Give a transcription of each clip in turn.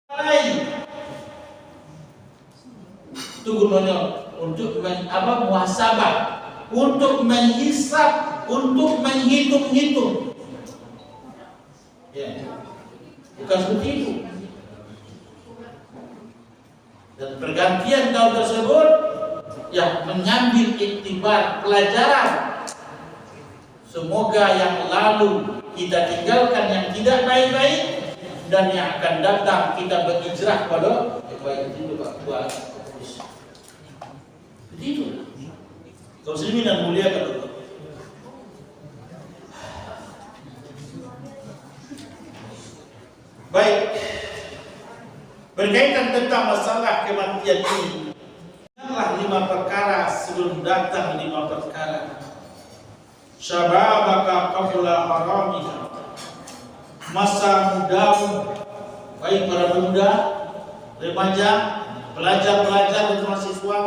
lain. Itu gunanya untuk muhasabah, untuk menghisab, untuk menghitung-hitung. Ya. Bukan seperti itu. Dan pergantian tahun tersebut ya mengambil iktibar pelajaran. Semoga yang lalu kita tinggalkan yang tidak baik-baik, dan yang akan datang kita berhijrah pada baik itu buat begitu. Kaum muslimin dan mulia Allah. Baik, berkaitan tentang masalah kematian ini, ingatlah 5 perkara sebelum datang 5 perkara. Syababaka qabla haramika, masa mudamu, baik para pemuda, remaja, pelajar-pelajar dan mahasiswa.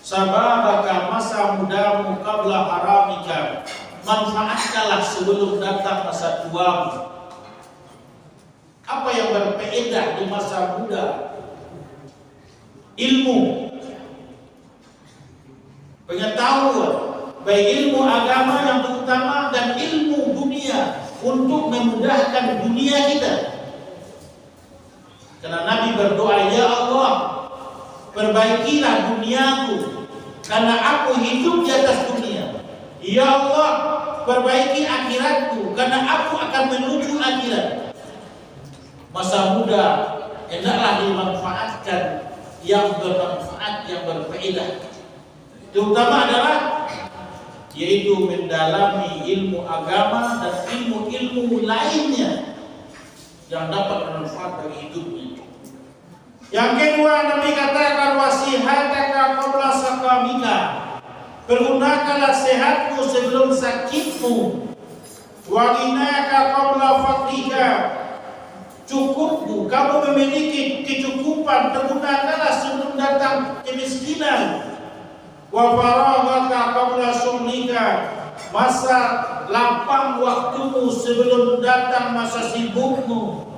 Sababaka, masa mudamu, qabla haramika, manfaatkanlah sebelum datang masa tuamu. Apa yang berfaedah di masa muda? Ilmu, pengetahuan, baik ilmu agama yang terutama dan ilmu dunia untuk memudahkan dunia kita. Karena Nabi berdoa, ya Allah, perbaikilah duniaku karena aku hidup di atas dunia. Ya Allah, perbaiki akhiratku karena aku akan menuju akhirat. Masa muda hendaklah dimanfaatkan yang bermanfaat, yang berfaedah. Terutama adalah yaitu mendalami ilmu agama dan ilmu-ilmu lainnya yang dapat bermanfaat bagi hidupnya. Yang kedua, Nabi katakan wasihataka qabla saqamika, pergunakanlah sehatmu sebelum sakitmu. Wa ghinaka qabla faqrika, cukupmu, kamu memiliki kecukupan, pergunakanlah sebelum datang kemiskinan. Wa faraghaka qabla syughlika, masa lapang waktumu sebelum datang masa sibukmu.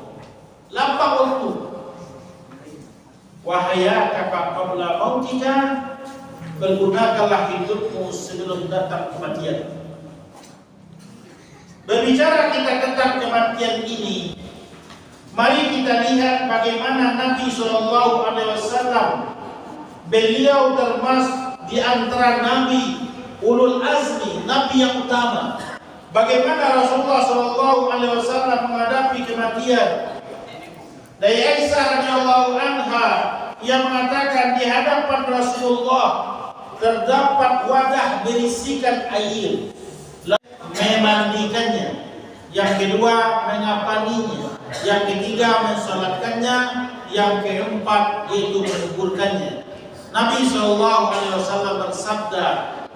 Lapang waktu. Wa hayataka qabla mautika, pergunakanlah hidupmu sebelum datang kematian. Berbicara kita tentang kematian ini, mari kita lihat bagaimana Nabi SAW, beliau termasuk di antara Nabi ulul azmi, Nabi yang utama. Bagaimana Rasulullah SAW menghadapi kematian. Dari Aisyah radhiyallahu anha yang mengatakan di hadapan Rasulullah terdapat wadah berisikan air, memandikannya. Yang kedua, mengapaninya. Yang ketiga, mensolatkannya. Yang keempat, yaitu menguburkannya. Nabi SAW bersabda,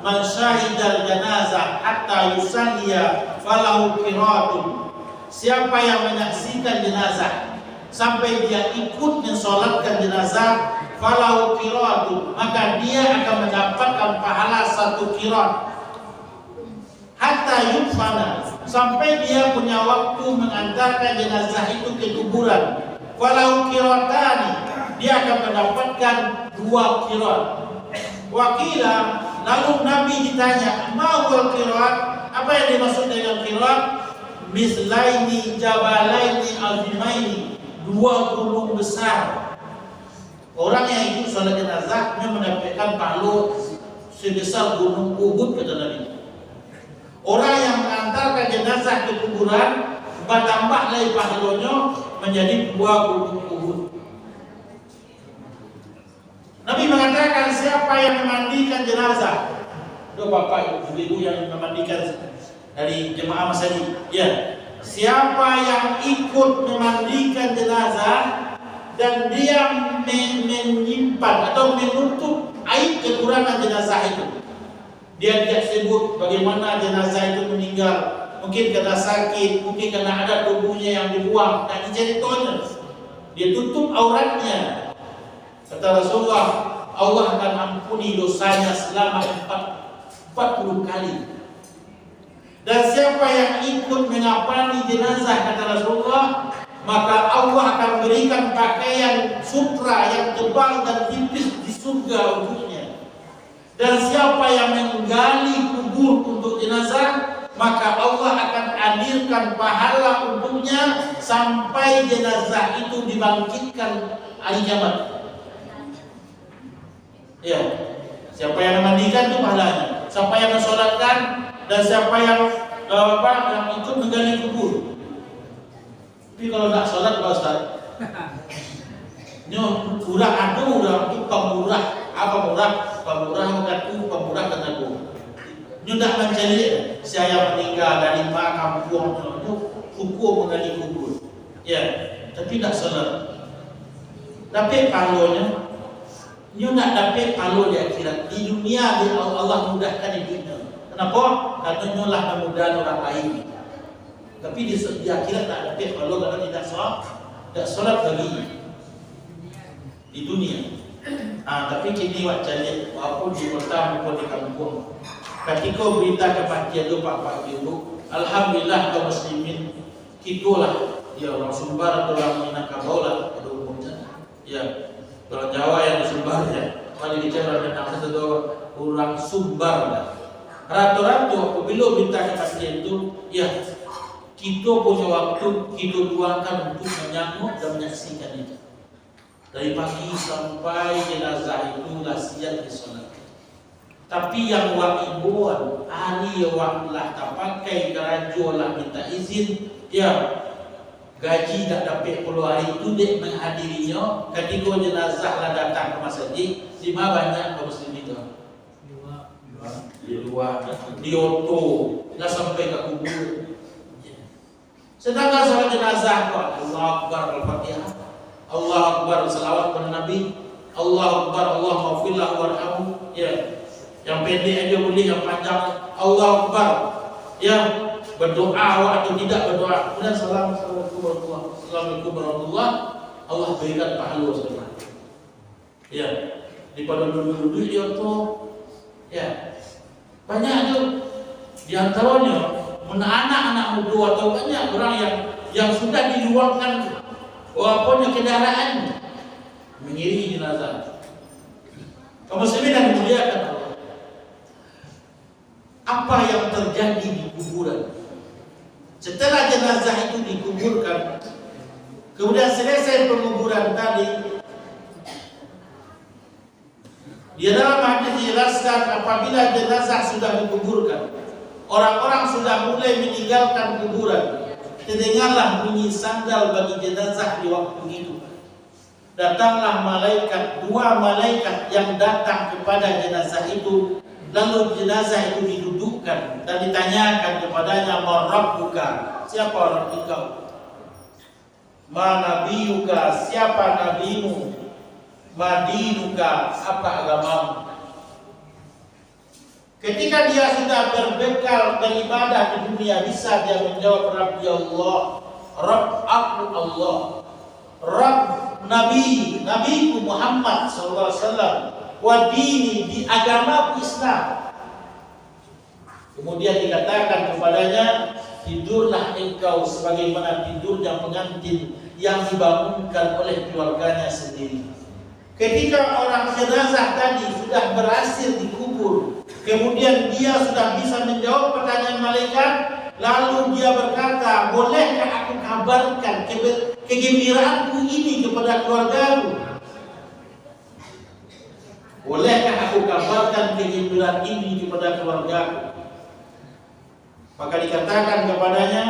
man syahidal janazah hatta yusalliya falahu qiratun. Siapa yang menyaksikan jenazah sampai dia ikut mensolatkan jenazah, falahu qiratun, maka dia akan mendapatkan pahala 1 qirat. Hatta yudfana, sampai dia punya waktu mengantarkan jenazah itu ke kuburan, falahu qiratani, dia akan mendapatkan 2 qirat. Wakila, lalu Nabi ditanya, ma huwal qirat? Apa yang dimaksud dengan qirat? Mislaini jabalaini azimaini, 2 gunung besar. Orang yang ikut salat jenazahnya mendapatkan pahala sebesar gunung Uhud, kata Nabi. Orang yang mengantarkan jenazah ke kuburan bertambah lagi pahalanya menjadi 2 gunung Uhud. Nabi mengatakan siapa yang memandikan jenazah, doa bapak ibu yang memandikan dari jemaah masa ini, ya, siapa yang ikut memandikan jenazah dan dia menyimpan atau menutup aib kekurangan jenazah itu. Dia tidak sebut bagaimana jenazah itu meninggal, mungkin karena sakit, mungkin karena ada tubuhnya yang dibuang, dan diceritakan. Dia tutup auratnya. Kata Rasulullah, Allah akan ampuni dosanya selama 40 kali. Dan siapa yang ikut mengapani jenazah, kata Rasulullah, maka Allah akan berikan pakaian sutra yang tebal dan tipis di surga untuknya. Dan siapa yang menggali kubur untuk jenazah, maka Allah akan alirkan pahala untuknya sampai jenazah itu dibangkitkan hari kiamat. Ya, siapa yang memandikan itu pahalanya, siapa yang mensolatkan, dan siapa yang yang ikut menggali kubur. Tapi kalau tak sholat, Pak Ustaz, ini murah ada orang itu pemurah, apa murah? Pemurah kataku, pemurah kataku. Ini tak mencari saya meninggal dari kampung, itu hukum menggali kubur. Ya, tapi tak sholat. Tapi palonya, ini tak dapat palo di akhirat. Di dunia Allah mudahkan hidupnya. Kenapa? Karena inilah kemudahan orang lain. Tapi di akhirat tak dapat palo karena tidak sholat lagi di dunia. Tapi kini wajahnya walaupun di kota maupun di kampung, ketika berita kematian itu Pak Ibu, alhamdulillah kaum muslimin kitulah ya orang Sumbar atau orang Minangkabau lah pada umumnya. Ya, orang Jawa yang di Sumbar ya, paling bicara tentang itu orang Sumbar lah. Rata-rata apabila berita kematian itu, ya kita punya waktu kita luangkan untuk menyambut dan menyaksikan itu. Dari pagi sampai jenazah itu dah siap disolat. Tapi yang wakibuan ahli yang lah tak pakai garajo lah minta izin, ya gaji tak dapat puluh hari itu dek menghadirinya. Ketika jenazah lah datang ke masjid, di mana banyak kaum muslimin itu? Di luar, di auto, dah sampai ke kubur. Sedangkan salat jenazah kok Allahu Akbar Al-Fatihah, Allah Akbar selawat kepada Nabi, Allah Akbar Allah maghfirlah warhamhu, ya. Yang pendek aja boleh, yang panjang Allah Akbar, ya, berdoa atau tidak berdoa. Kemudian Assalamualaikum warahmatullahi, Allah berikan pahala semua. Ya, daripada dulu-dulu dia tuh, ya, banyak tu di antaranya anak-anak muda atau banyak orang yang sudah diluangkan walaupun kendaraan mengiringi jenazah. Kaum muslimin yang dimuliakan Allah, apa yang terjadi di kuburan setelah jenazah itu dikuburkan, kemudian selesai penguburan tadi, di dalam hadis dijelaskan apabila jenazah sudah dikuburkan, orang-orang sudah mulai meninggalkan kuburan, terdengarlah bunyi sandal bagi jenazah di waktu itu. Datanglah dua malaikat yang datang kepada jenazah itu. Lalu jenazah itu didudukkan dan ditanyakan kepadanya, "Man rabbuka?" Siapa Rabb engkau? "Ma nabiyuka?" Siapa nabimu? "Ma dinuka?" Apa agamamu? Ketika dia sudah berbekal beribadah di dunia, bisa dia menjawab, "Rabbi Allah, Rabb aku Allah, Rabb Nabiku Muhammad SAW, wa dini, di agama Islam." Kemudian dikatakan kepadanya, "Tidurlah engkau sebagaimana tidurnya pengantin yang dibangunkan oleh keluarganya sendiri." Ketika orang jenazah tadi sudah berhasil dikubur, kemudian dia sudah bisa menjawab pertanyaan malaikat, lalu dia berkata, "Bolehkah aku kabarkan kegembiraanku ini kepada keluargaku? Bolehkah aku kabarkan kegembiraan ini kepada keluargaku?" Maka dikatakan kepadanya,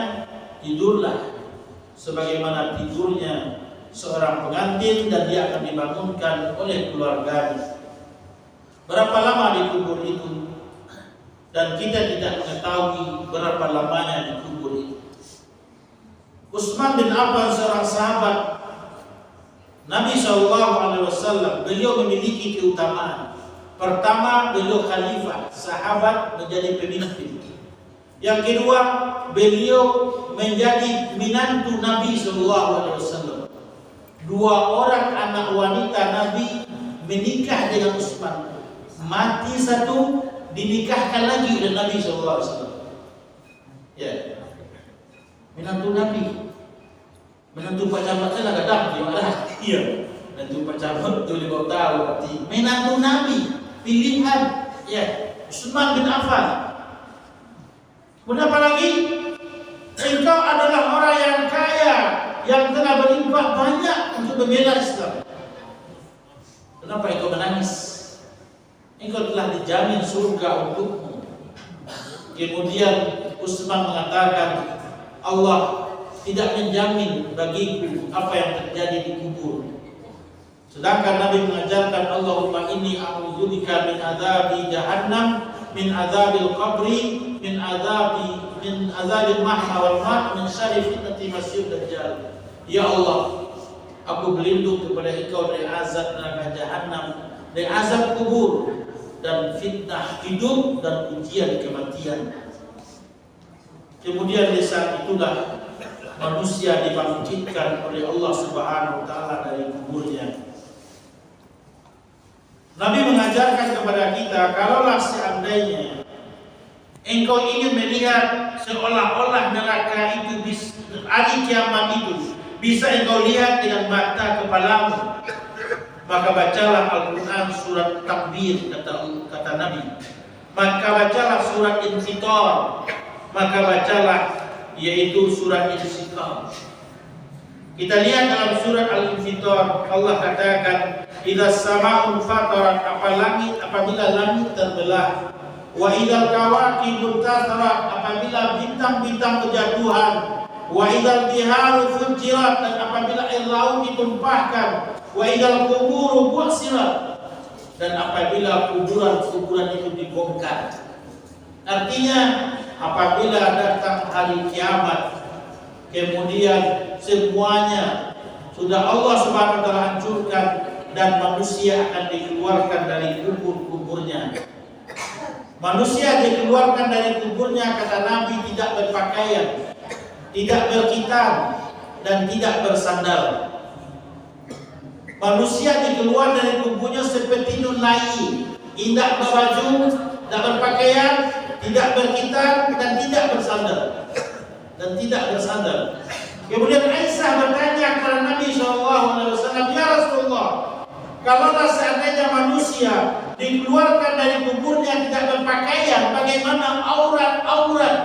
"Tidurlah sebagaimana tidurnya seorang pengantin dan dia akan dibangunkan oleh keluarganya." Berapa lama di kubur itu? Dan kita tidak mengetahui berapa lamanya di kubur itu. Utsman bin Affan, seorang sahabat Nabi SAW, beliau memiliki keutamaan. Pertama, beliau khalifah, sahabat menjadi pemimpin. Yang kedua, beliau menjadi menantu Nabi SAW. Dua orang anak wanita Nabi menikah dengan Utsman. Mati satu, dinikahkan lagi oleh Nabi SAW. Ya, menantu Nabi. Menantu pacamat lah kadang dia ada. Iya. Menantu pacamat tu dia tahu arti. Menantu Nabi pilihan ya Utsman bin Affan. Kenapa lagi? Engkau adalah orang yang kaya yang telah berinfak banyak untuk membela Islam. Kenapa engkau menangis? Engkau telah dijamin surga untukmu. Kemudian Utsman mengatakan, Allah tidak menjamin bagiku apa yang terjadi di kubur. Sedangkan Nabi mengajarkan, Allahumma inni a'udzubika min adzabi jahannam, min adzabil qabri, min adzabil mahya wal mat, min syarri fitnati masyid dajjal. Ya Allah, aku berlindung kepada Engkau dari azab neraka jahannam, dari azab kubur, dan fitnah hidup dan ujian kematian. Kemudian di saat itulah manusia dibangkitkan oleh Allah Subhanahu wa taala dari kuburnya. Nabi mengajarkan kepada kita, kalaulah seandainya engkau ingin melihat seolah-olah neraka itu hari kiamat itu bisa engkau lihat dengan mata kepalamu, maka bacalah Al-Quran surat Takbir, kata Nabi. Maka bacalah surat Infitar, maka bacalah yaitu surat Insyikaq. Kita lihat dalam surat Al-Infitar, Allah katakan, idza sama'un fatarat, apabila langit terbelah, wa idzal kawakibun tasarat, apabila bintang-bintang berjatuhan, wa idzal biharu fujirat, dan apabila air laut ditumpahkan, wa idzal quburu bu'sirat, dan apabila kuburan-kuburan itu dibongkar. Artinya apabila datang hari kiamat, kemudian semuanya sudah Allah Subhanahu wa taala hancurkan dan manusia akan dikeluarkan dari kubur-kuburnya. Manusia dikeluarkan dari kuburnya, kata Nabi, tidak berpakaian, tidak berkitab, dan tidak bersandal. Manusia dikeluarkan dari kuburnya seperti nunai, tidak berbaju, tidak berpakaian, tidak berkitab, dan tidak bersandal. Kemudian Aisyah bertanya kepada Nabi SAW, ya Rasulullah, kalaulah seandainya manusia dikeluarkan dari kuburnya tidak berpakaian, bagaimana aurat-aurat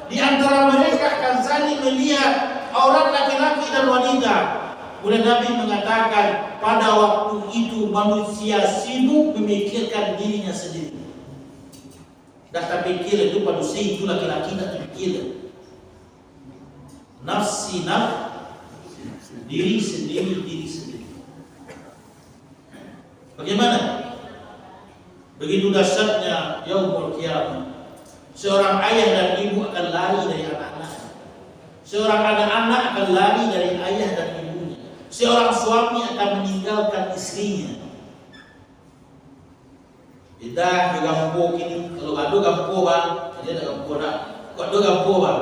di antara mereka akan saling melihat aurat laki-laki dan wanita? Kemudian Nabi mengatakan, pada waktu itu manusia sibuk memikirkan dirinya sendiri. Dah tak pikir itu manusia itu laki-laki, tak pikir nafsi diri sendiri. Bagaimana? Begitu dahsyatnya yaumul qiyamah. Seorang ayah dan ibu akan lari dari anak-anak. Seorang anak-anak akan lari dari ayah dan ibunya. Seorang suami akan meninggalkan istrinya. Kita di kampung ini, kalau ada kampung bang, dia ada kampung dah. Kau ada kampung bang,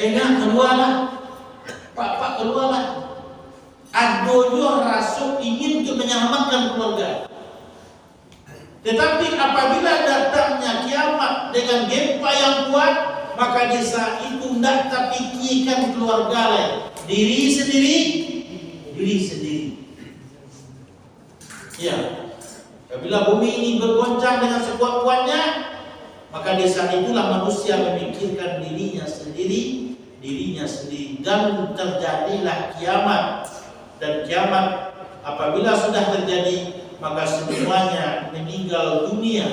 nak keluarlah, pak keluarlah. Adonya rasuk ingin untuk menyelamatkan keluarga. Tetapi apabila datangnya kiamat dengan gempa yang kuat, maka di saat itu tidak terpikirkan keluarga lain, diri sendiri. Ya. Apabila bumi ini bergoncang dengan sekuat-kuatnya, maka di saat itulah manusia memikirkan dirinya sendiri, dan terjadilah kiamat. Dan kiamat apabila sudah terjadi, maka semuanya meninggal dunia.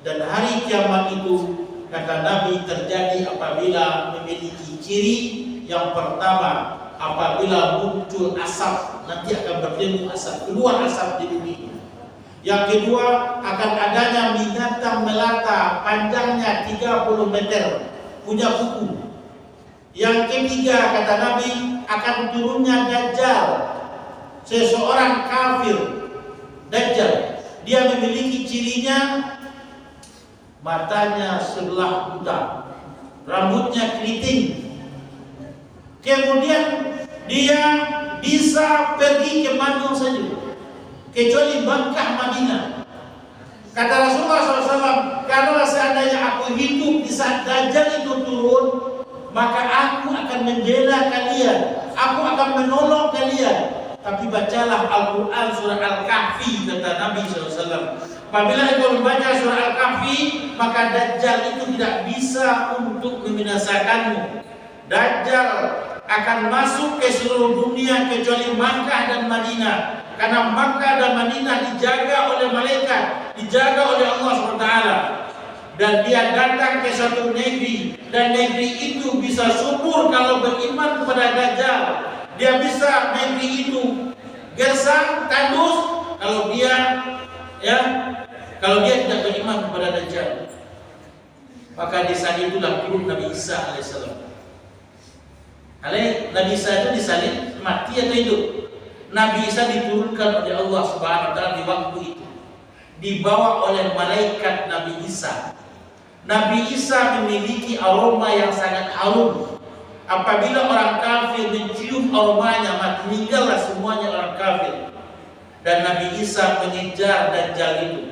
Dan hari kiamat itu, kata Nabi, terjadi apabila memiliki ciri. Yang pertama, apabila muncul asap, nanti akan bertemu asap, keluar asap di bumi. Yang kedua, akan adanya binatang melata panjangnya 30 meter, punya kuku. Yang ketiga, kata Nabi, akan turunnya Dajjal, seseorang kafir. Dajjal, dia memiliki cirinya, matanya sebelah buta, rambutnya keriting. Kemudian dia bisa pergi ke mana saja, kecuali Makkah, Madinah. Kata Rasulullah SAW, kalau seandainya aku hidup di saat Dajjal itu turun, maka aku akan membela kalian, aku akan menolong kalian. Tapi bacalah Al-Quran surah Al-Kahfi, kata Nabi SAW. Apabila engkau membaca surah Al-Kahfi, maka Dajjal itu tidak bisa untuk membinasakanmu. Dajjal akan masuk ke seluruh dunia kecuali Makkah dan Madinah. Karena Makkah dan Madinah dijaga oleh malaikat, dijaga oleh Allah SWT. Dan dia datang ke satu negeri, dan negeri itu bisa subur kalau beriman kepada Dajjal. Dia bisa negeri itu gersang, tandus kalau dia tidak beriman kepada Dajjal. Maka di saat itulah turun Nabi Isa alaihissalam. Nabi Isa itu disalib, mati atau hidup? Nabi Isa diturunkan oleh Allah Subhanahu wa taala di waktu itu, dibawa oleh malaikat Nabi Isa. Nabi Isa memiliki aroma yang sangat harum. Apabila orang kafir mencium aromanya, maka meninggallah semuanya orang kafir. Dan Nabi Isa mengejar Dajjal itu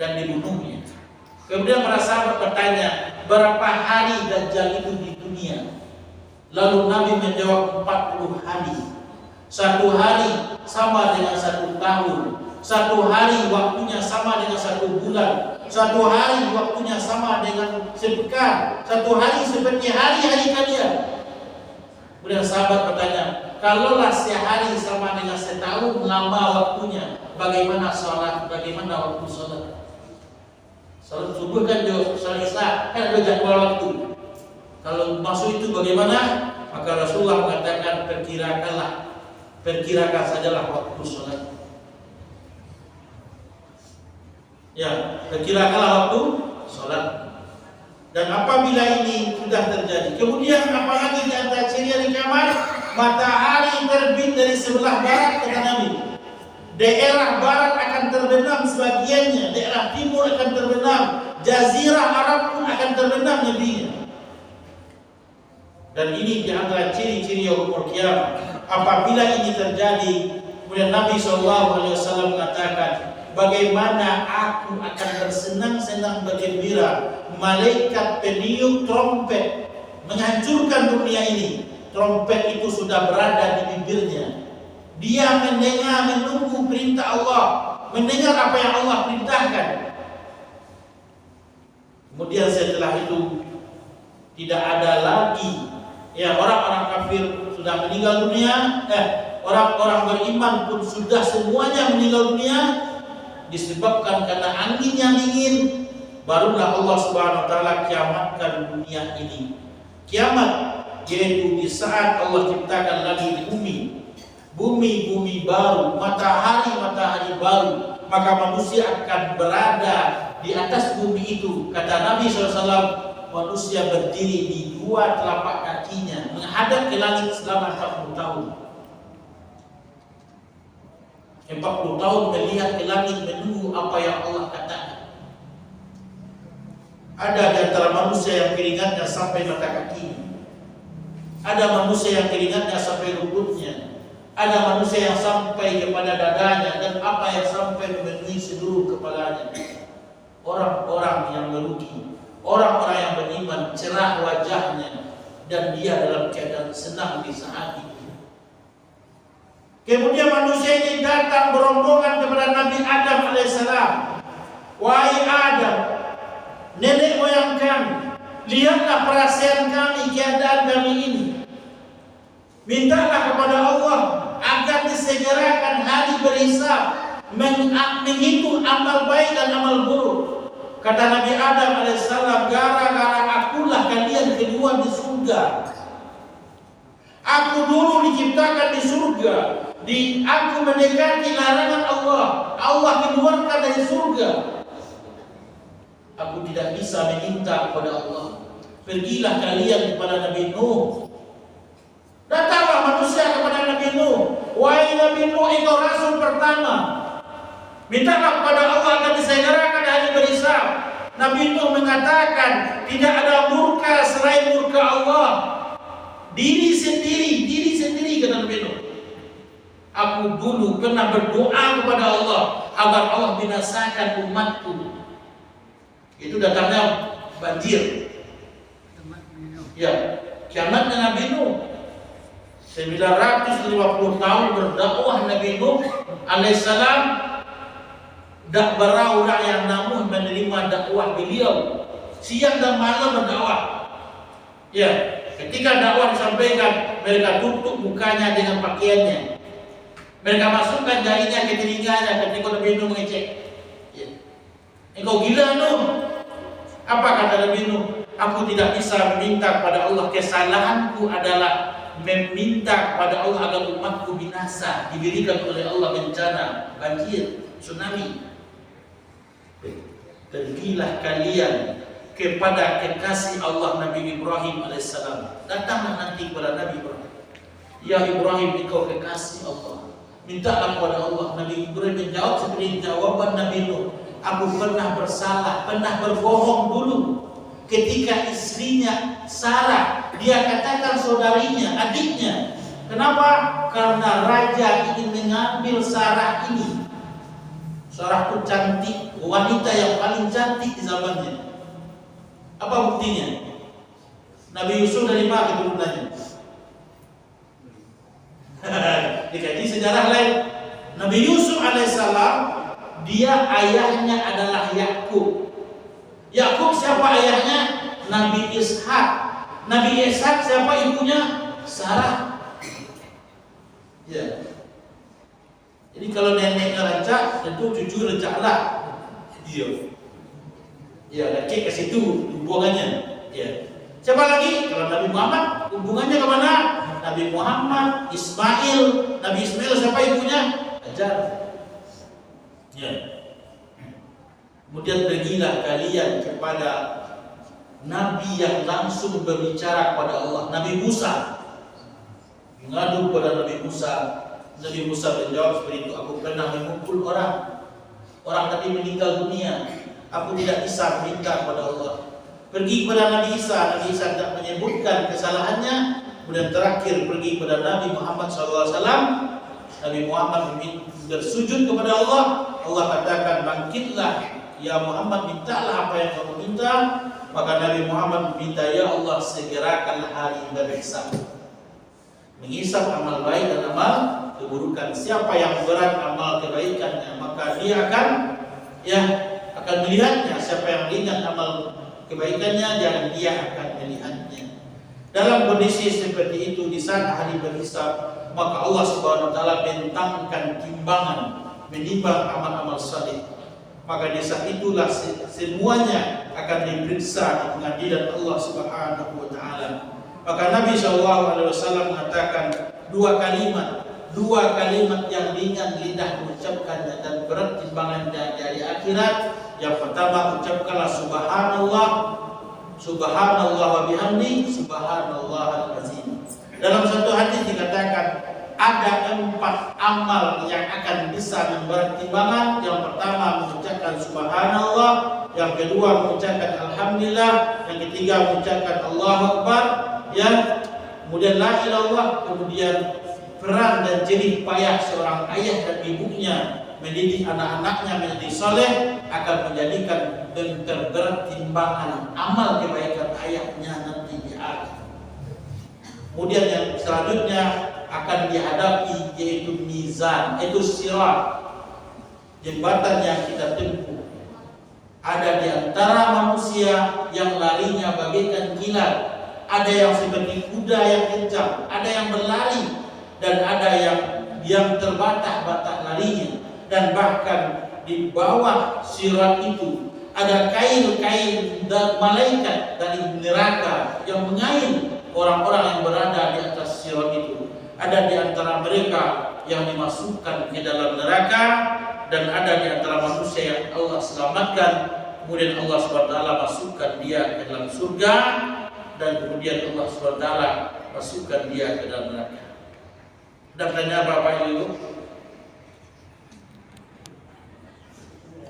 dan dibunuhnya. Kemudian para sahabat bertanya, berapa hari Dajjal itu di dunia? Lalu Nabi menjawab 40 hari. Satu hari sama dengan 1 tahun. Satu hari waktunya sama dengan 1 bulan. Satu hari waktunya sama dengan sepekan. Satu hari seperti hari-hari kalian. Kemudian sahabat bertanya, kalaulah sehari sama dengan setahun lama waktunya, bagaimana sholat? Bagaimana waktu sholat? Sholat subuh kan jauh, sholat isya kan ada jadwal waktu. Kalau masuk itu bagaimana? Maka Rasulullah mengatakan, perkirakan sajalah waktu sholat. Ya, perkirakanlah waktu sholat. Dan apabila ini sudah terjadi, kemudian apalagi di antara ciri hari kiamat, matahari terbit dari sebelah barat, kata Nabi. Daerah barat akan terbenam sebagiannya, daerah timur akan terbenam, jazirah Arab pun akan terbenam nantinya. Dan ini di antara ciri-ciri yaumul kiamat. Apabila ini terjadi, kemudian Nabi SAW mengatakan, bagaimana aku akan bersenang-senang bergembira, malaikat peniup trompet menghancurkan dunia ini. Trompet itu sudah berada di bibirnya. Dia mendengar, menunggu perintah Allah, mendengar apa yang Allah perintahkan. Kemudian setelah itu tidak ada lagi orang-orang kafir sudah meninggal dunia, orang-orang beriman pun sudah semuanya meninggal dunia disebabkan karena angin yang dingin. Barulah Allah Subhanahu wa taala kiamatkan dunia ini. Kiamat yaitu di saat Allah ciptakan lagi bumi baru, matahari baru, maka manusia akan berada di atas bumi itu. Kata Nabi SAW, manusia berdiri di 2 telapak kakinya menghadap ke langit selama 40 tahun. 40 tahun melihat ke langit menunggu apa yang Allah katakan. Ada di antara manusia yang keringatnya sampai mata kakinya. Ada manusia yang keringatnya sampai lututnya. Ada manusia yang sampai kepada dadanya, dan apa yang sampai memenuhi seluruh kepalanya. Orang-orang yang merugi, orang-orang yang beriman, cerah wajahnya, dan dia dalam keadaan senang di saat itu. Kemudian manusia ini datang berombongan kepada Nabi Adam alaihissalam. Wahai Adam, nenek moyang kami, lihatlah perasaan kami, keadaan kami ini. Mintalah kepada Allah agar disegerakan hari berhisab, menghitung amal baik dan amal buruk. Kata Nabi Adam alaihissalam, gara-gara akulah kalian kedua di surga. Aku dulu diciptakan di surga, aku mendekati larangan Allah, Allah keluarkan dari surga. Aku tidak bisa meminta kepada Allah. Pergilah kalian kepada Nabi Nuh. Datanglah manusia kepada Nabi Nuh. Wahai Nabi Nuh, engkau rasul pertama. Mintalah kepada Allah agar disegerakan hari berhisab. Nabi Nuh mengatakan, tidak ada murka selain murka Allah. Diri sendiri kata Nabi Nuh. Aku dulu pernah berdoa kepada Allah agar Allah binasakan umatku. Itu datangnya banjir. Ya, kiamatnya Nabi Nuh. 950 tahun berdakwah Nabi Nuh alaihissalam, dak berau rakyat namun menerima dakwah beliau, siang dan malam berdakwah. Ya, ketika dakwah disampaikan, mereka tutup mukanya dengan pakaiannya, mereka masukkan jarinya ke telinganya ketika Nabi Nuh mengecek. Ya. Engkau gila Nuh? Apa kata Nabi Nuh? Aku tidak bisa meminta kepada Allah, kesalahanku adalah meminta kepada Allah agar umatku binasa, diberikan oleh Allah bencana, banjir, tsunami. Pergilah kalian kepada kekasih Allah Nabi Ibrahim alaihissalam. Datanglah nanti kepada Nabi Ibrahim. Ya Ibrahim, engkau kekasih Allah, mintalah kepada Allah. Nabi Ibrahim menjawab seperti jawaban Nabi Nuh. Aku pernah bersalah, pernah berbohong dulu. Ketika istrinya Sarah, dia katakan saudarinya, adiknya. Kenapa? Karena raja ingin mengambil Sarah ini. Sarah itu cantik, wanita yang paling cantik di zamannya. Apa buktinya? Nabi Yusuf dari mana keturunannya? Dikaji sejarah lain. Nabi Yusuf alaihissalam, dia ayahnya adalah Yakub. Yakub siapa ayahnya? Nabi Ishak. Nabi Ishak siapa ibunya? Sarah. Ya. Jadi kalau neneknya rancak, tentu cucu rancaklah. Iya. Ya, laki ke situ hubungannya. Ya. Siapa lagi? Kalau Nabi Muhammad, hubungannya kemana? Nabi Muhammad, Ismail. Nabi Ismail siapa ibunya? Hajar. Ya. Kemudian pergilah kalian kepada Nabi yang langsung berbicara kepada Allah, Nabi Musa. Mengadu kepada Nabi Musa. Nabi Musa menjawab seperti itu. Aku pernah memukul orang tadi meninggal dunia. Aku tidak bisa meminta kepada Allah. Pergi kepada Nabi Isa. Nabi Isa tidak menyebutkan kesalahannya. Kemudian terakhir pergi kepada Nabi Muhammad SAW. Nabi Muhammad bersujud kepada Allah. Allah katakan, bangkitlah ya Muhammad, mintalah apa yang kamu minta. Maka Nabi Muhammad meminta, ya Allah, segerakanlah hari berhisab, menghisab amal baik dan amal keburukan. Siapa yang berat amal kebaikannya, maka dia akan melihatnya. Siapa yang ringan amal kebaikannya, jangan dia akan melihatnya. Dalam kondisi seperti itu, di saat hari berhisab, maka Allah Subhanahu wa taala bentangkan timbangan menimbang amal-amal saleh. Maka di saat itulah semuanya akan diperiksa di pengadilan Allah Subhanahu wa taala. Maka Nabi SAW mengatakan dua kalimat yang ringan lidah mengucapkannya dan berat timbangannya dari akhirat. Yang pertama, ucapkanlah subhanallah, subhanallah wa bihamdi, subhanallah al-azim. Dalam satu hadis dikatakan ada 4 amal yang akan bisa memberat timbangan. Yang pertama mengucapkan subhanallah, yang kedua mengucapkan alhamdulillah, yang ketiga mengucapkan Allahu Akbar, ya. Kemudian la ilallah, kemudian peran dan jerih payah seorang ayah dan ibunya mendidik anak-anaknya menjadi soleh akan menjadikan dan terberat timbangan amal kebaikan ayahnya nanti di akhir. Kemudian yang selanjutnya akan dihadapi yaitu mizan, yaitu sirat, jembatan yang kita tempuh. Ada di antara manusia yang larinya bagaikan kilat, ada yang seperti kuda yang kencang, ada yang berlari, dan ada yang terbatas-batas larinya. Dan bahkan di bawah sirat itu ada kain-kain dan malaikat dari neraka yang mengain orang-orang yang berada di atas sirat itu. Ada di antara mereka yang dimasukkan ke dalam neraka, dan ada di antara manusia yang Allah selamatkan. Kemudian Allah SWT masukkan dia ke dalam surga, dan kemudian Allah SWT masukkan dia ke dalam neraka. Dan tanya Bapak Ibu,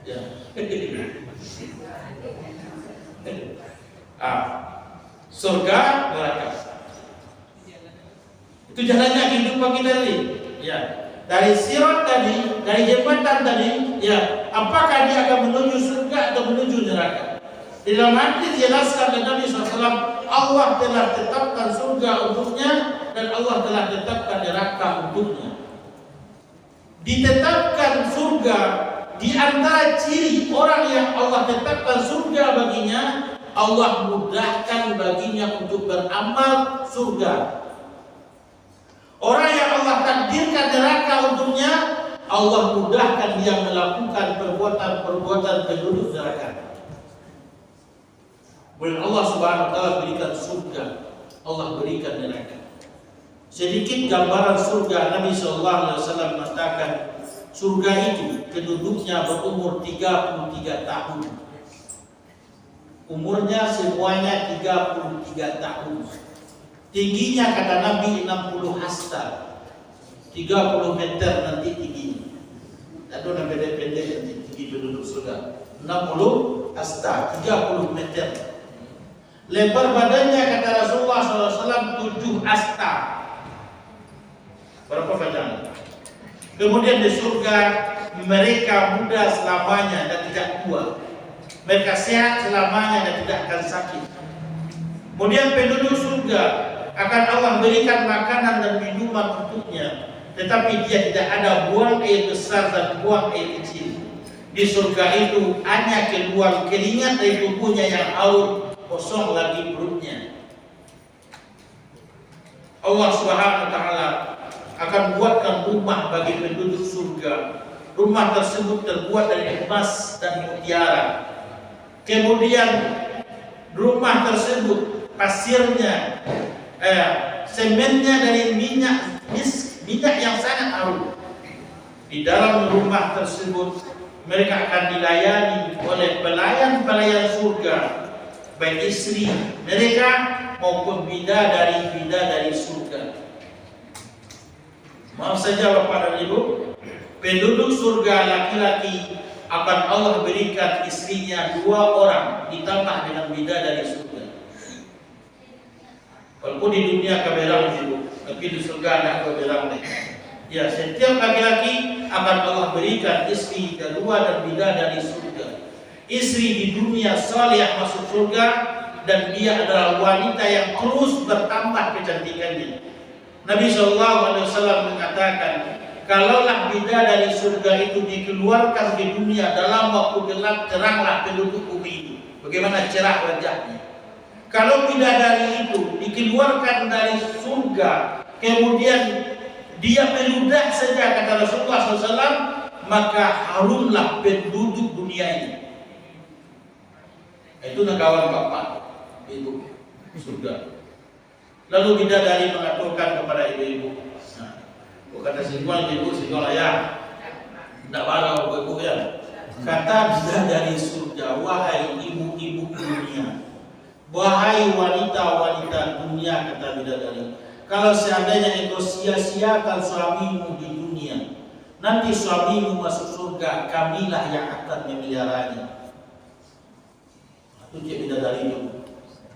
ya. Surga, neraka. Itu jalannya kehidupan kita tadi. Ya. Dari sirat tadi, dari jembatan tadi, ya. Apakah dia akan menuju surga atau menuju neraka? Dalam hadis dijelaskan oleh Nabi SAW, Allah telah tetapkan surga untuknya dan Allah telah tetapkan neraka untuknya. Ditetapkan surga, di antara ciri orang yang Allah tetapkan surga baginya, Allah mudahkan baginya untuk beramal surga. Orang yang Allah takdirkan neraka untuknya, Allah mudahkan dia melakukan perbuatan-perbuatan penduduk neraka. Kemudian Allah Subhanahu wa taala berikan surga, Allah berikan neraka. Sedikit gambaran surga. Nabi SAW mengatakan surga itu penduduknya berumur 33 tahun. Umurnya semuanya 33 tahun. Tingginya kata Nabi 60 hasta, 30 meter nanti tingginya. Aduh, pendek-pendek nanti tinggi penduduk surga 60 hasta, 30 meter. Lebar badannya kata Rasulullah SAW 7 hasta. Berapa badan? Kemudian di surga mereka muda selamanya dan tidak tua. Mereka sehat selamanya dan tidak akan sakit. Kemudian penduduk surga akan Allah berikan makanan dan minuman untuknya, tetapi dia tidak ada buang air besar dan buang air kecil. Di surga itu hanya keluar keringat dari tubuhnya yang haus, kosong lagi perutnya. Allah Subhanahu wa taala akan buatkan rumah bagi penduduk surga. Rumah tersebut terbuat dari emas dan mutiara. Kemudian rumah tersebut pasirnya, semennya dari minyak yang sangat harum. Di dalam rumah tersebut mereka akan dilayani oleh pelayan-pelayan surga, baik istri mereka maupun bidadari surga. Maaf saja Bapak dan Ibu, penduduk surga laki-laki akan Allah berikan istrinya 2 orang ditambah dengan bidadari surga. Walaupun di dunia keberang Ibu, tapi di surga ada keberang. Ya, setiap laki-laki akan Allah berikan istri kedua dan bidadari surga. Istri di dunia saleh masuk surga dan dia adalah wanita yang terus bertambah kecantikannya. Nabi SAW mengatakan, kalaulah bidadari surga itu dikeluarkan di dunia dalam waktu gelap, teranglah penduduk bumi itu. Bagaimana cerah wajahnya. Kalau bidadari itu dikeluarkan dari surga, kemudian dia meludah saja kata Rasulullah SAW, maka harumlah penduduk dunia ini. Itu kawan Bapak, Ibu surga. Lalu bidadari mengatakan kepada ibu-ibu, kata singkuan ibu singkuan ya, tidak marah ibu ya. Kata bidadari surga, wahai ibu-ibu dunia, wahai wanita-wanita dunia, kata bidadari, kalau seandainya engkau sia-siakan suamimu di dunia, nanti suamimu masuk surga, kamilah yang akan memeliharanya. Itu dia bidadari itu.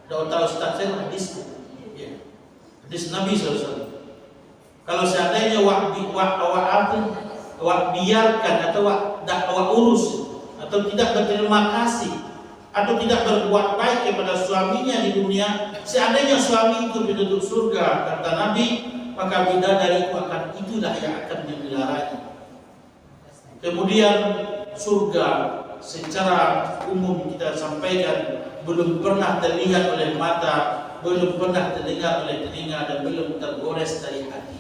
Tidak tahu Ustaz, saya hadis. Hadis Nabi SAW. Kalau seandainya awak biarkan atau awak urus atau tidak berterima kasih atau tidak berbuat baik kepada suaminya di dunia, seandainya suami itu penduduk surga, kata Nabi, maka bidadari itu itulah yang akan memeliharanya. Kemudian surga secara umum kita sampaikan belum pernah terlihat oleh mata, belum pernah terdengar oleh telinga, dan belum tergores dari hati.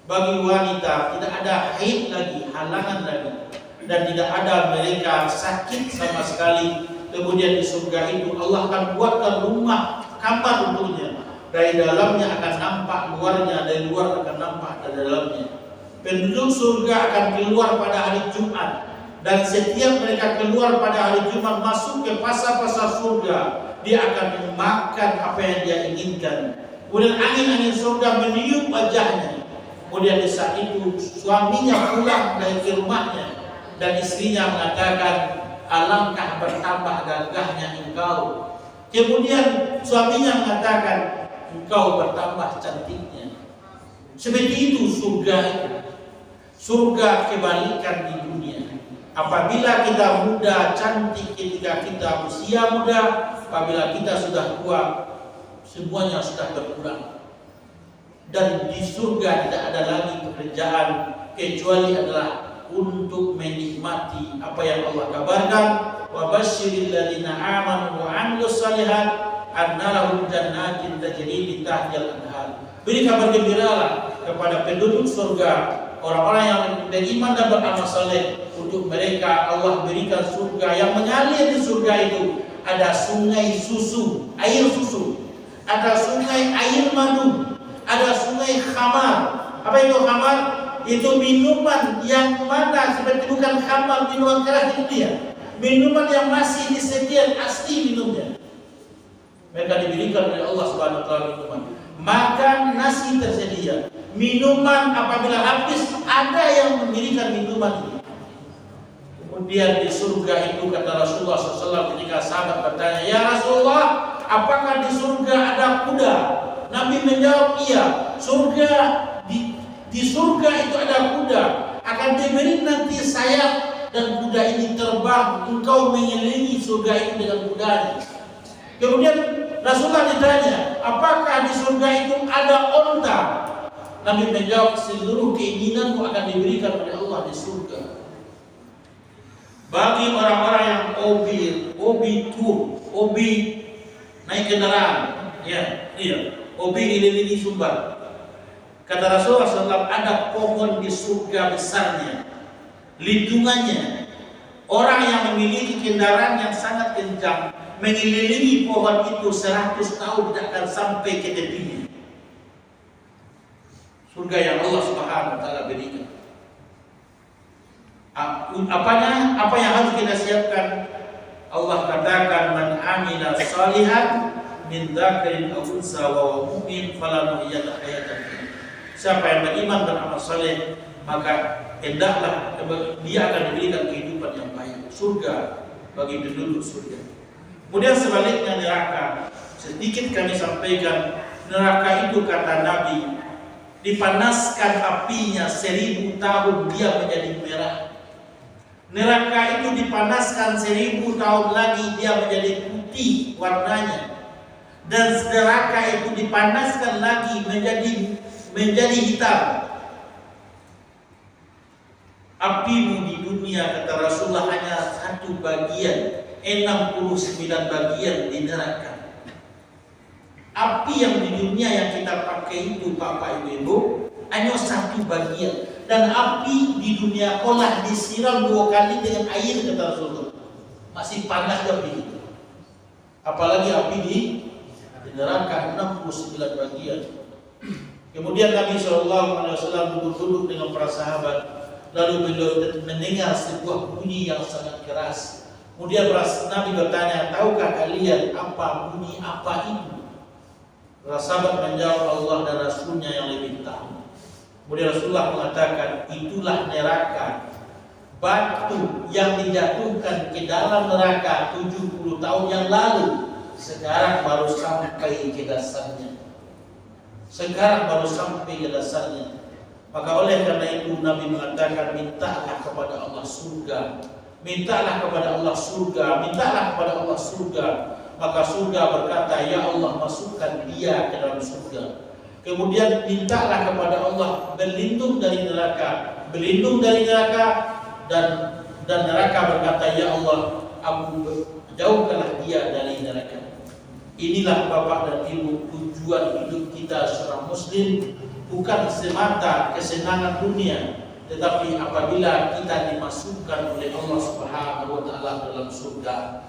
Bagi wanita tidak ada haid lagi, halangan lagi, dan tidak ada mereka sakit sama sekali. Kemudian di surga itu Allah akan buatkan rumah kamar untuknya. Dari dalamnya akan nampak luarnya, dari luar akan nampak dari dalamnya. Penduduk surga akan keluar pada hari Jumat, dan setiap mereka keluar pada hari Jumat masuk ke pasar-pasar surga, dia akan memakan apa yang dia inginkan. Kemudian angin-angin surga meniup wajahnya. Kemudian di saat itu suaminya pulang dari rumahnya dan istrinya mengatakan, alangkah bertambah gagahnya engkau. Kemudian suaminya mengatakan, engkau bertambah cantiknya. Seperti itu surga itu. Surga kebalikan di dunia. Apabila kita muda, cantik ketika kita usia muda, apabila kita sudah tua, semuanya sudah berkurang. Dan di surga tidak ada lagi pekerjaan kecuali adalah untuk menikmati apa yang Allah kabarkan. Wa basyiril ladzina amanu wa 'amilus shalihat anna lahum jannatin tajri min tahtihal anhar. Beri kabar gembiralah kepada penduduk surga, orang-orang yang beriman dan beramal saleh, untuk mereka Allah berikan surga yang mengalir. Di surga itu ada sungai susu, air susu, ada sungai air madu, ada sungai khamar. Apa itu khamar? Itu minuman yang mana seperti bukan khamar, minuman keras itu dia. Minuman yang masih disediakan asli minumnya. Mereka diberikan oleh Allah Subhanahu wa taala minuman. Makan nasi tersedia. Minuman apabila habis ada yang memberikan minuman ini. Kemudian di surga itu kata Rasulullah SAW ketika sahabat bertanya, "Ya Rasulullah, apakah di surga ada kuda?" Nabi menjawab, "Iya, surga di surga itu ada kuda, akan diberi nanti sayap dan kuda ini terbang, engkau mengelilingi surga itu dengan kudanya." Kemudian Rasulullah ditanya, "Apakah di surga itu ada onta?" Nabi menjawab, "Seluruh keinginanmu akan diberikan oleh Allah di surga." Bagi orang-orang yang hobi naik kendaraan, hobi keliling Sumbar. Kata Rasulullah SAW, ada pohon di surga besarnya, lindungannya. Orang yang memiliki kendaraan yang sangat kencang mengelilingi pohon itu 100 tahun tidak akan sampai ke tepinya. Surga yang Allah Subhanahu wa taala berikan. Apa yang harus kita siapkan? Allah katakan, "Man amila shalihan min dzakarin aw unsa wa huwa mu'min falanuhyiyannahu hayatan." Siapa yang beriman dan amal saleh, maka hendaklah dia akan diberikan kehidupan yang baik, surga bagi penduduk surga. Kemudian sebaliknya neraka, sedikit kami sampaikan. Neraka itu kata Nabi, dipanaskan apinya 1000 tahun dia menjadi merah. Neraka itu dipanaskan 1000 tahun lagi dia menjadi putih warnanya. Dan neraka itu dipanaskan lagi menjadi hitam. Apimu di dunia kata Rasulullah hanya 1 bagian, 69 bagian di neraka. Api yang di dunia yang kita pakai itu Bapak Ibu hanya 1 bagian. Dan api di dunia olah disiram 2 kali dengan air kata Rasulullah, masih panas begitu. Apalagi api di neraka 69 bagian. Kemudian Nabi SAW duduk dengan para sahabat, lalu beliau mendengar sebuah bunyi yang sangat keras. Kemudian Nabi bertanya, "Tahukah kalian apa bunyi apa itu?" Para sahabat menjawab, "Allah dan Rasulnya yang lebih tahu." Kemudian Rasulullah mengatakan, "Itulah neraka, batu yang dijatuhkan ke dalam neraka 70 tahun yang lalu, sekarang baru sampai ke dasarnya." Sekarang baru sampai ke dasarnya. Maka oleh karena itu Nabi mengatakan, mintalah kepada Allah surga, mintalah kepada Allah surga, mintalah kepada Allah surga. Maka surga berkata, "Ya Allah, masukkan dia ke dalam surga." Kemudian mintalah kepada Allah berlindung dari neraka, berlindung dari neraka, dan neraka berkata, "Ya Allah, jauhkanlah dia dari neraka." Inilah Bapak dan Ibu tujuan hidup kita seorang muslim, bukan semata kesenangan dunia, tetapi apabila kita dimasukkan oleh Allah Subhanahu wa taala dalam surga.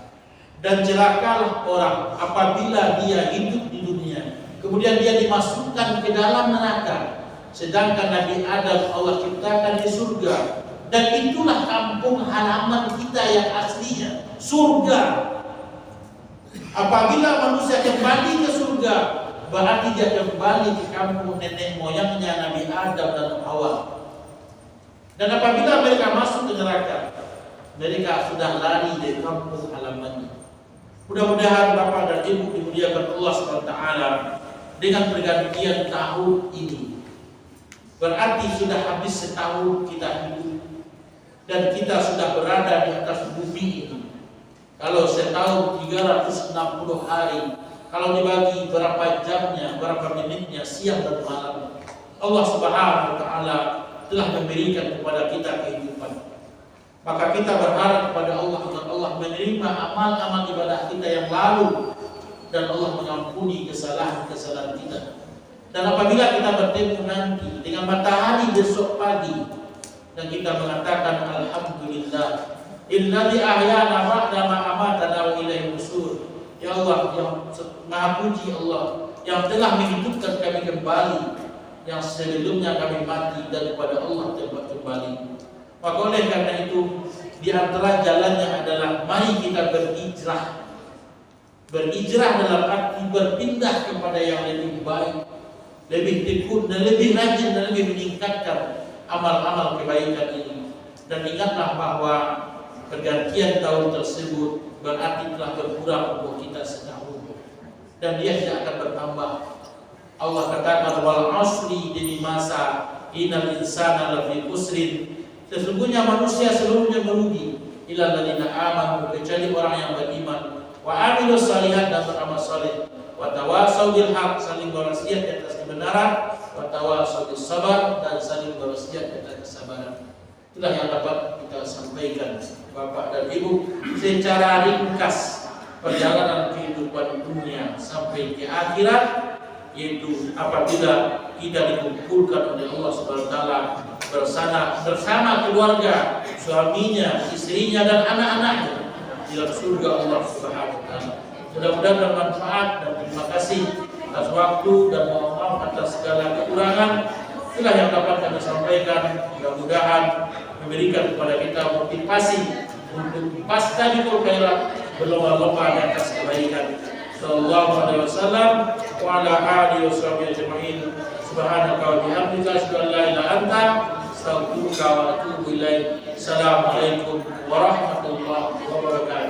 Dan celakalah orang apabila dia hidup di dunia, kemudian dia dimasukkan ke dalam neraka, sedangkan Nabi Adam Allah ciptakan di surga. Dan itulah kampung halaman kita yang aslinya, surga. Apabila manusia kembali ke surga, berarti dia kembali ke kampung nenek moyangnya Nabi Adam dan Hawa. Dan apabila mereka masuk ke neraka, mereka sudah lari dari kampung halamannya. Mudah-mudahan Bapak dan Ibu dimuliakan Allah SWT dengan pergantian tahun ini. Berarti sudah habis setahun kita hidup. dan kita sudah berada di atas bumi ini. Kalau setahun 360 hari, kalau dibagi berapa jamnya, berapa menitnya, siang dan malam, Allah Subhanahu wa Ta'ala telah memberikan kepada kita kehidupan. Maka kita berharap kepada Allah agar Allah menerima amal-amal ibadah kita yang lalu dan Allah mengampuni kesalahan-kesalahan kita. Dan apabila kita bertemu nanti dengan matahari besok pagi dan kita mengatakan alhamdulillah illadzi ahyana ba'da ma amatana wa ilaihi nusur. Ya Allah, yang Maha Puji Allah yang telah menghidupkan kami kembali, yang sebelumnya kami mati dan kepada Allah tempat kembali. Maka oleh karena itu di antara jalannya adalah mari kita berhijrah. Berhijrah dalam arti berpindah kepada yang lebih baik, lebih tekun dan lebih rajin dan lebih meningkatkan amal-amal kebaikan ini. Dan ingatlah bahwa pergantian tahun tersebut berarti telah berkurang umur kita setahun dan dia tidak akan bertambah. Allah katakan wal asri, demi masa, innal insana lafi khusrin, sesungguhnya manusia seluruhnya merugi, illal ladzina amanu, kecuali orang yang beriman, wa amilus shalihat, dan beramal saleh, wa tawasau bil haq, saling berwasiat di atas kebenaran, wa tawasau bis sabar, dan saling berwasiat di atas kesabaran. Itulah yang dapat kita sampaikan Bapak dan Ibu secara ringkas perjalanan kehidupan dunia sampai ke akhirat, yaitu apabila kita dikumpulkan oleh Allah Subhanahu wa Ta'ala bersama keluarga, suaminya, istrinya dan anak-anaknya di dalam surga Allah Subhanahu wa Ta'ala. Mudah-mudahan bermanfaat dan terima kasih atas waktu dan mohon maaf atas segala kekurangan. Itulah yang dapat kami sampaikan. Mudah-mudahan memberikan kepada kita motivasi untuk fastabiqul khairat, berlomba-lomba di atas kebaikan. Sallallahu alaihi wasallam wa ala alihi washabihi ajma'in. Subhanaka wa bihamdika asyhadu an la ilaha illa anta astaghfiruka wa atubu ilaik. Assalamualaikum warahmatullahi wabarakatuh.